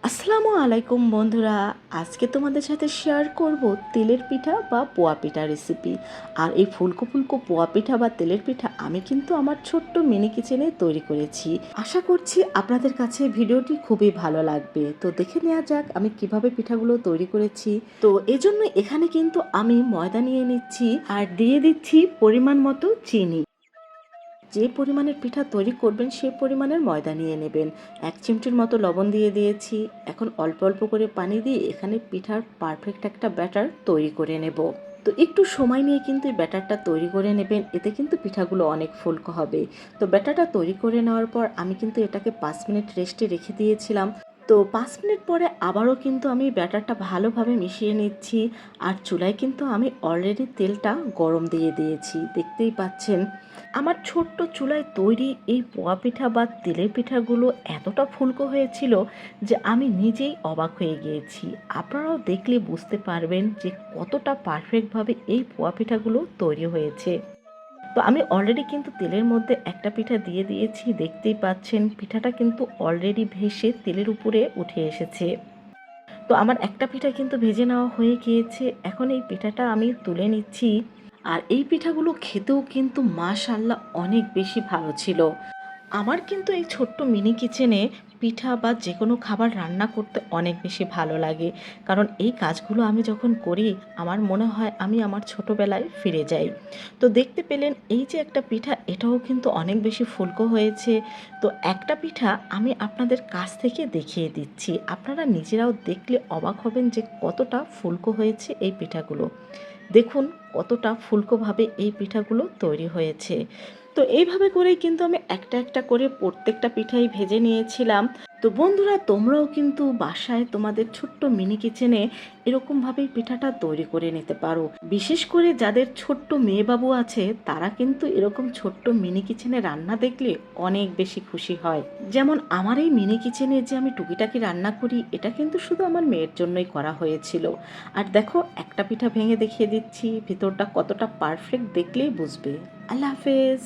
আসসালামু আলাইকুম বন্ধুরা, আজকে তোমাদের সাথে শেয়ার করব তেলের পিঠা বা পোয়া পিঠা রেসিপি। আর এই ফুলকো ফুলকো পোয়া পিঠা বা তেলের পিঠা আমি কিন্তু আমার ছোট্ট মিনি কিচেনে তৈরি করেছি। আশা করছি আপনাদের কাছে ভিডিওটি খুবই ভালো লাগবে। তো দেখে নেওয়া যাক আমি কিভাবে পিঠাগুলো তৈরি করেছি। তো এজন্য এখানে কিন্তু আমি ময়দা নিয়ে নিচ্ছি আর দিয়ে দিচ্ছি পরিমাণ মতো চিনি। যে পরিমাণের পিঠা তৈরি করবেন সেই পরিমাণের ময়দা নিয়ে নেবেন। 1 চিমটির মতো লবণ দিয়ে দিয়েছি। এখন অল্প অল্প করে পানি দিয়ে এখানে পিঠার পারফেক্ট একটা ব্যাটার তৈরি করে নেব। তো একটু সময় নিয়ে কিন্তু এই ব্যাটারটা তৈরি করে নেবেন, এতে কিন্তু পিঠাগুলো অনেক ফুলকো হবে। তো ব্যাটারটা তৈরি করে নেওয়ার পর আমি কিন্তু এটাকে 5 মিনিট রেস্টে রেখে দিয়েছিলাম। তো 5 মিনিট পরে আবারও কিন্তু আমি ব্যাটারটা ভালোভাবে মিশিয়ে নিচ্ছি। আর চুলায় কিন্তু আমি অলরেডি তেলটা গরম দিয়ে দিয়েছি, দেখতেই পাচ্ছেন। আমার ছোট্ট চুলায় তৈরি এই পোয়া পিঠা বা তেলের পিঠাগুলো এতটা ফুলকো হয়েছিল যে আমি নিজেই অবাক হয়ে গিয়েছি। আপনারাও দেখলে বুঝতে পারবেন যে কতটা পারফেক্টভাবে এই পোয়া পিঠাগুলো তৈরি হয়েছে। তো আমি অলরেডি কিন্তু তেলের মধ্যে একটা পিঠা দিয়ে দিয়েছি, দেখতেই পাচ্ছেন পিঠাটা কিন্তু অলরেডি ভেসে তেলের উপরে উঠে এসেছে। তো আমার একটা পিঠা কিন্তু ভেজে নেওয়া হয়ে গিয়েছে। এখন এই পিঠাটা আমি তুলে নিচ্ছি। আর এই পিঠাগুলো খেতেও কিন্তু মাশাআল্লাহ অনেক বেশি ভালো ছিল। আমার কিন্তু এই ছোট্ট মিনি কিচেনে পিঠা বা যে কোনো খাবার রান্না করতে অনেক বেশি ভালো লাগে। কারণ এই কাজগুলো আমি যখন করি আমার মনে হয় আমি আমার ছোটোবেলায় ফিরে যাই। তো দেখতে পেলেন এই যে একটা পিঠা, এটাও কিন্তু অনেক বেশি ফুলকো হয়েছে। তো একটা পিঠা আমি আপনাদের কাছ থেকে দেখিয়ে দিচ্ছি, আপনারা নিজেরাও দেখলে অবাক হবেন যে কতটা ফুলকো হয়েছে এই পিঠাগুলো। দেখুন কতটা ফুলকোভাবে এই পিঠাগুলো তৈরি হয়েছে। তো এইভাবে করেই কিন্তু আমি একটা একটা করে প্রত্যেকটা পিঠাই ভেজে নিয়েছিলাম। তো বন্ধুরা, তোমরাও কিন্তু বাসায় তোমাদের ছোট্ট মিনি কিচেনে এরকমভাবেই পিঠাটা তৈরি করে নিতে পারো। বিশেষ করে যাদের ছোট্ট মেয়ে বাবু আছে তারা কিন্তু এরকম ছোট্ট মিনি কিচেনে রান্না দেখলে অনেক বেশি খুশি হয়। যেমন আমার এই মিনি কিচেনে যে আমি টুকিটাকি রান্না করি, এটা কিন্তু শুধু আমার মেয়ের জন্যই করা হয়েছিল। আর দেখো একটা পিঠা ভেঙে দেখিয়ে দিচ্ছি, ভিতরটা কতটা পারফেক্ট দেখলেই বুঝবে। আল্লাহ হাফেজ।